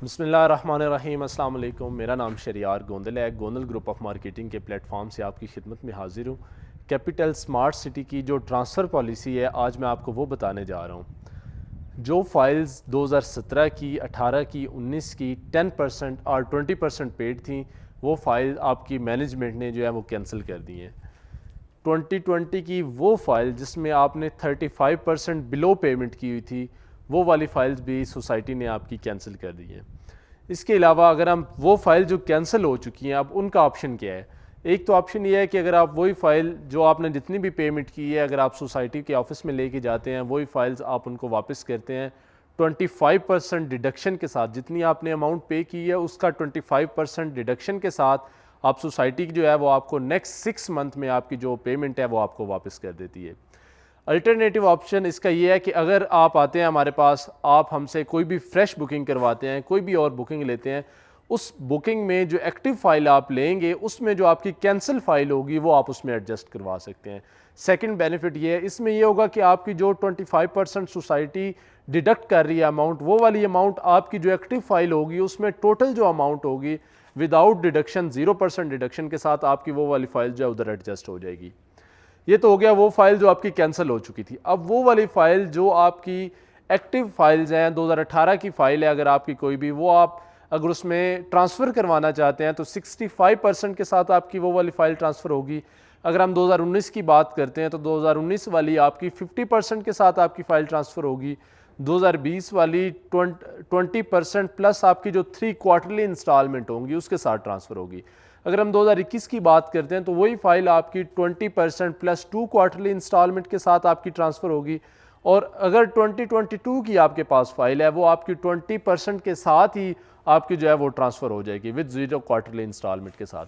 बिस्मिल्लाहिर्रहमानिर्रहीम। अस्सलाम वालेकुम। मेरा नाम शरियार गोंदल है। गोंदल ग्रुप ऑफ मार्केटिंग के प्लेटफॉर्म से आपकी खिदमत में हाजिर हूँ। कैपिटल स्मार्ट सिटी की जो ट्रांसफ़र पॉलिसी है, आज मैं आपको वो बताने जा रहा हूँ। जो फाइल्स 2017 की, 18 की, 19 की 10% और 20% पेड थी, वो फाइल आपकी मैनेजमेंट ने जो है वो कैंसिल कर दी हैं। 2020 की वो फाइल जिसमें आपने 35% बिलो पेमेंट की हुई थी, वो वाली फ़ाइल्स भी सोसाइटी ने आपकी कैंसिल कर दी हैं। इसके अलावा अगर हम वो फ़ाइल जो कैंसिल हो चुकी हैं, अब उनका ऑप्शन क्या है? एक तो ऑप्शन ये है कि अगर आप वही फ़ाइल जो आपने जितनी भी पेमेंट की है, अगर आप सोसाइटी के ऑफिस में लेके जाते हैं, वही फ़ाइल्स आप उनको वापस करते हैं 25% डिडक्शन के साथ। जितनी आपने अमाउंट पे की है उसका 25% डिडक्शन के साथ आप सोसाइटी की जो है वो आपको नेक्स्ट 6 मंथ में आपकी जो पेमेंट है वो आपको वापस कर देती है। अल्टरनेटिव ऑप्शन इसका ये है कि अगर आप आते हैं हमारे पास, आप हमसे कोई भी फ्रेश बुकिंग करवाते हैं, कोई भी और बुकिंग लेते हैं, उस बुकिंग में जो एक्टिव फाइल आप लेंगे उसमें जो आपकी कैंसिल फाइल होगी वो आप उसमें एडजस्ट करवा सकते हैं। सेकंड बेनिफिट ये है, इसमें ये होगा कि आपकी जो 25% सोसाइटी डिडक्ट कर रही है अमाउंट, वो वाली अमाउंट आपकी जो एक्टिव फाइल होगी उसमें टोटल जो अमाउंट होगी विदाउट डिडक्शन, 0% डिडक्शन के साथ आपकी वो वाली फाइल जो है उधर एडजस्ट हो जाएगी। ये तो हो गया वो फाइल जो आपकी कैंसिल हो चुकी थी। अब वो वाली फाइल जो आपकी एक्टिव फाइल्स हैं, 2018 की फाइल है अगर आपकी कोई भी, वो आप अगर उसमें ट्रांसफ़र करवाना चाहते हैं तो 65% के साथ आपकी वो वाली फ़ाइल ट्रांसफ़र होगी। अगर हम 2019 की बात करते हैं तो 2019 वाली आपकी 50% के साथ आपकी फ़ाइल ट्रांसफ़र होगी। 2020 वाली 20% प्लस आपकी जो 3 क्वार्टरली इंस्टॉलमेंट होंगी उसके साथ ट्रांसफ़र होगी। अगर हम 2021 की बात करते हैं तो वही फाइल आपकी 20% प्लस 2 क्वार्टरली इंस्टॉलमेंट के साथ आपकी ट्रांसफ़र होगी। और अगर 2022 की आपके पास फाइल है, वो आपकी 20% के साथ ही आपकी जो है वो ट्रांसफ़र हो जाएगी विद 0 क्वार्टरली इंस्टॉलमेंट के साथ।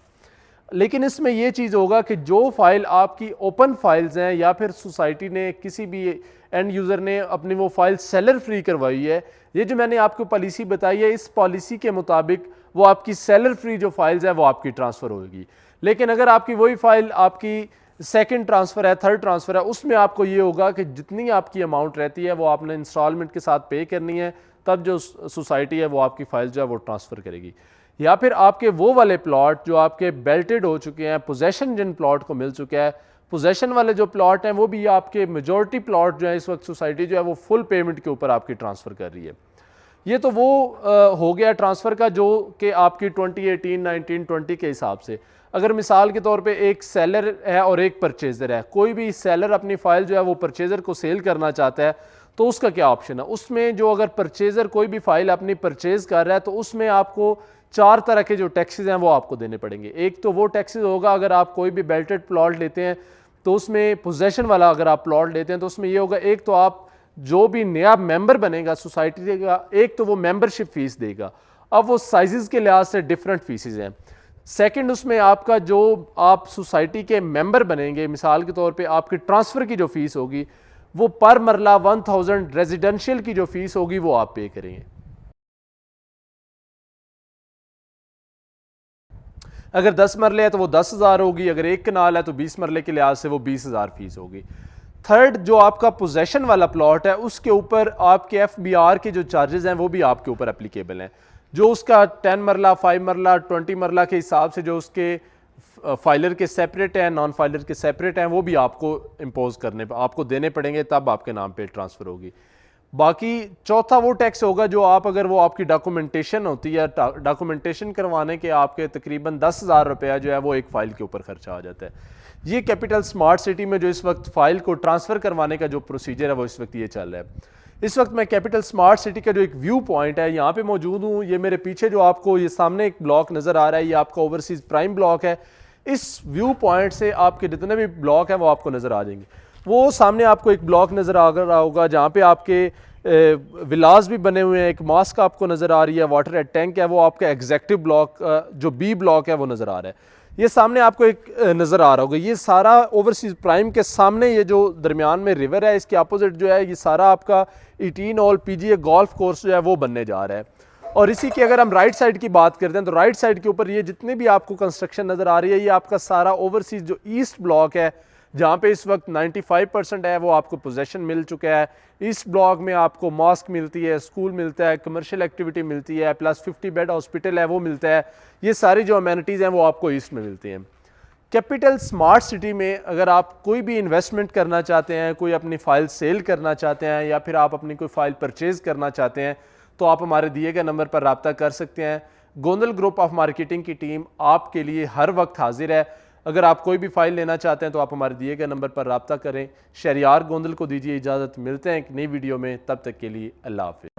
लेकिन इसमें यह चीज़ होगा कि जो फाइल आपकी ओपन फाइल्स हैं या फिर सोसाइटी ने किसी भी एंड यूज़र ने अपनी वो फाइल सेलर फ्री करवाई है, ये जो मैंने आपको पॉलिसी बताई है, इस पॉलिसी के मुताबिक वो आपकी सेलर फ्री जो फाइल्स है वो आपकी ट्रांसफ़र होगी। लेकिन अगर आपकी वही फाइल आपकी सेकंड ट्रांसफ़र है, थर्ड ट्रांसफ़र है, उसमें आपको ये होगा कि जितनी आपकी अमाउंट रहती है वो आपने इंस्टॉलमेंट के साथ पे करनी है, तब जो सोसाइटी है वो आपकी फाइल जो है वो ट्रांसफ़र करेगी। या फिर आपके वो वाले प्लॉट जो आपके बेल्टेड हो चुके हैं, पोजेशन जिन प्लॉट को मिल चुका है, पोजेशन वाले जो प्लॉट हैं वो भी आपके मेजॉरिटी प्लॉट जो है इस वक्त सोसाइटी जो है वो फुल पेमेंट के ऊपर आपकी ट्रांसफ़र कर रही है। ये तो वो हो गया ट्रांसफ़र का जो कि आपकी 2018, 19, 20 के हिसाब से। अगर मिसाल के तौर पे एक सेलर है और एक परचेज़र है, कोई भी सेलर अपनी फ़ाइल जो है वो परचेज़र को सेल करना चाहता है, तो उसका क्या ऑप्शन है? उसमें जो अगर परचेज़र कोई भी फ़ाइल अपनी परचेज़ कर रहा है तो उसमें आपको 4 तरह के जो टैक्सेस हैं वो आपको देने पड़ेंगे। एक तो वो टैक्सेस होगा अगर आप कोई भी बेल्टेड प्लॉट लेते हैं तो उसमें पोजेशन वाला अगर आप प्लॉट लेते हैं तो उसमें ये होगा, एक तो आप जो भी नया मेंबर बनेगा सोसाइटी का, एक तो वो मेंबरशिप फीस देगा। अब वो साइजेस के लिहाज से डिफरेंट फीसेस हैं। सेकंड, उसमें आपका जो आप सोसाइटी के मेंबर बनेंगे, मिसाल के तौर पे आपकी ट्रांसफ़र की जो फीस होगी वो पर मरला 1000 रेजिडेंशियल की जो फीस होगी वो आप पे करेंगे। अगर 10 मरले है तो वो 10,000 होगी, अगर एक कनाल है तो 20 मरले के लिहाज से वो 20,000 फीस होगी। थर्ड, जो आपका पोजेशन वाला प्लॉट है उसके ऊपर आपके FBR के जो चार्जेस हैं वो भी आपके ऊपर एप्लीकेबल हैं। जो उसका 10 मरला, 5 मरला, 20 मरला के हिसाब से जो उसके फाइलर के सेपरेट हैं, नॉन फाइलर के सेपरेट हैं, वो भी आपको इम्पोज करने आपको देने पड़ेंगे, तब आपके नाम पे ट्रांसफ़र होगी। बाकी चौथा वो टैक्स होगा जो आप अगर वो आपकी डॉक्यूमेंटेशन होती है, डॉक्यूमेंटेशन करवाने के आपके तकरीबन 10,000 रुपया जो है वो एक फ़ाइल के ऊपर खर्चा आ जाता है। ये कैपिटल स्मार्ट सिटी में जो इस वक्त फ़ाइल को ट्रांसफ़र करवाने का जो प्रोसीजर है वो इस वक्त ये चल रहा है। इस वक्त मैं कैपिटल स्मार्ट सिटी का जो एक व्यू पॉइंट है यहाँ पे मौजूद हूँ। ये मेरे पीछे जो आपको ये सामने एक ब्लॉक नज़र आ रहा है, ये आपका ओवरसीज़ प्राइम ब्लॉक है। इस व्यू पॉइंट से आपके जितने भी ब्लॉक हैं वो आपको नज़र आ जाएंगे। वो सामने आपको एक ब्लॉक नज़र आ रहा होगा जहाँ पे आपके विलास भी बने हुए हैं, एक मॉस्क आपको नज़र आ रही है, वाटर एट टैंक है, वो आपका एग्जेक्टिव ब्लॉक जो B ब्लॉक है वो नज़र आ रहा है। ये सामने आपको एक नज़र आ रहा होगा, ये सारा ओवरसीज़ प्राइम के सामने ये जो दरमियान में रिवर है, इसके अपोजिट जो है ये सारा आपका 18 होल PGA गोल्फ कोर्स जो है वो बनने जा रहा है। और इसी की अगर हम राइट साइड की बात करते हैं तो राइट साइड के ऊपर ये जितने भी आपको कंस्ट्रक्शन नज़र आ रही है, ये आपका सारा ओवरसीज़ जो ईस्ट ब्लॉक है जहाँ पे इस वक्त 95% है वो आपको पोजेसन मिल चुका है। इस ब्लॉक में आपको मॉस्क मिलती है, स्कूल मिलता है, कमर्शियल एक्टिविटी मिलती है, प्लस 50 बेड हॉस्पिटल है वो मिलता है। ये सारी जो अमेनिटीज़ हैं वो आपको ईस्ट में मिलती हैं। कैपिटल स्मार्ट सिटी में अगर आप कोई भी इन्वेस्टमेंट करना चाहते हैं, कोई अपनी फ़ाइल सेल करना चाहते हैं या फिर आप अपनी कोई फ़ाइल परचेज़ करना चाहते हैं, तो आप हमारे दिए गए नंबर पर रब्ता कर सकते हैं। गोंदल ग्रुप ऑफ मार्केटिंग की टीम आपके लिए हर वक्त हाजिर है। अगर आप कोई भी फ़ाइल लेना चाहते हैं तो आप हमारे दिए गए नंबर पर रब्ता करें। शहरियार गोंदल को दीजिए इजाज़त, मिलते हैं एक नई वीडियो में, तब तक के लिए अल्लाह हाफ़िज़।